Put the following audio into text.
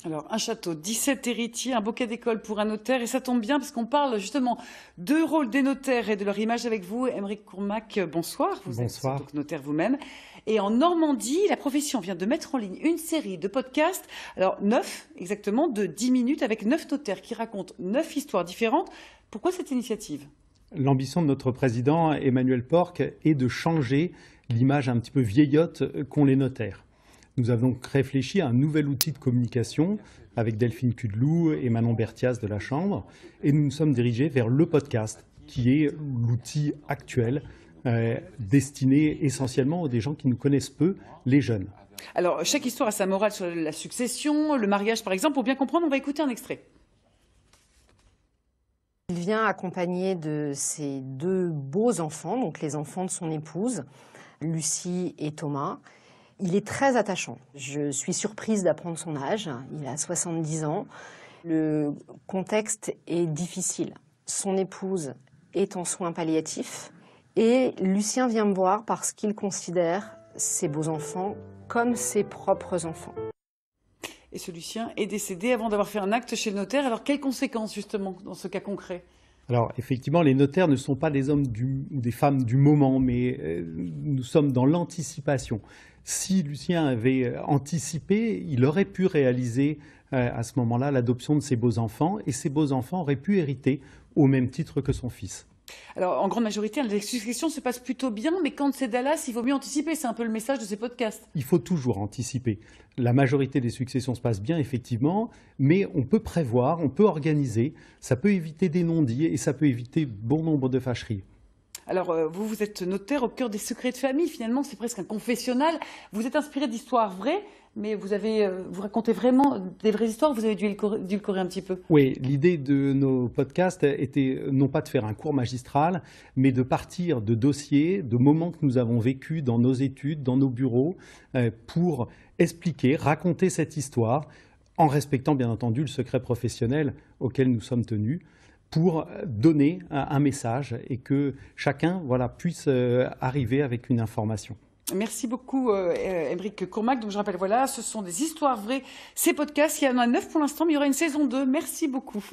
Alors, un château, 17 héritiers, un bouquet d'école pour un notaire. Et ça tombe bien parce qu'on parle justement de rôle des notaires et de leur image avec vous. Aymeric Courmac, bonsoir. Vous êtes Bonsoir. donc notaire vous-même. Et en Normandie, la profession vient de mettre en ligne une série de podcasts, alors 9 exactement, de 10 minutes avec 9 notaires qui racontent 9 histoires différentes. Pourquoi cette initiative ? L'ambition de notre président Emmanuel Porc est de changer l'image un petit peu vieillotte qu'ont les notaires. Nous avons donc réfléchi à un nouvel outil de communication avec Delphine Cudelou et Manon Berthias de la Chambre, et nous nous sommes dirigés vers le podcast, qui est l'outil actuel destiné essentiellement aux des gens qui nous connaissent peu, les jeunes. Alors, chaque histoire a sa morale sur la succession, le mariage par exemple. Pour bien comprendre, on va écouter un extrait. Il vient accompagné de ses deux beaux enfants, donc les enfants de son épouse, Lucie et Thomas. Il est très attachant. Je suis surprise d'apprendre son âge. Il a 70 ans. Le contexte est difficile. Son épouse est en soins palliatifs et Lucien vient me voir parce qu'il considère ses beaux-enfants comme ses propres enfants. Et ce Lucien est décédé avant d'avoir fait un acte chez le notaire. Alors, quelles conséquences justement dans ce cas concret ? Alors effectivement, les notaires ne sont pas des hommes ou des femmes du moment, mais nous sommes dans l'anticipation. Si Lucien avait anticipé, il aurait pu réaliser à ce moment-là l'adoption de ses beaux-enfants, et ses beaux-enfants auraient pu hériter au même titre que son fils. Alors, en grande majorité, les successions se passent plutôt bien, mais quand c'est Dallas, il vaut mieux anticiper. C'est un peu le message de ces podcasts. Il faut toujours anticiper. La majorité des successions se passent bien, effectivement, mais on peut prévoir, on peut organiser, ça peut éviter des non-dits et ça peut éviter bon nombre de fâcheries. Alors, vous êtes notaire au cœur des secrets de famille. Finalement, c'est presque un confessionnal. Vous êtes inspiré d'histoires vraies, mais vous racontez vraiment des vraies histoires. Vous avez dû édulcorer un petit peu. Oui, l'idée de nos podcasts était non pas de faire un cours magistral, mais de partir de dossiers, de moments que nous avons vécus dans nos études, dans nos bureaux, pour expliquer, raconter cette histoire, en respectant bien entendu le secret professionnel auquel nous sommes tenus, pour donner un message et que chacun puisse arriver avec une information. Merci beaucoup, Aymeric Courmac. Donc, je rappelle, voilà, ce sont des histoires vraies. Ces podcasts, il y en a 9 pour l'instant, mais il y aura une saison 2. Merci beaucoup.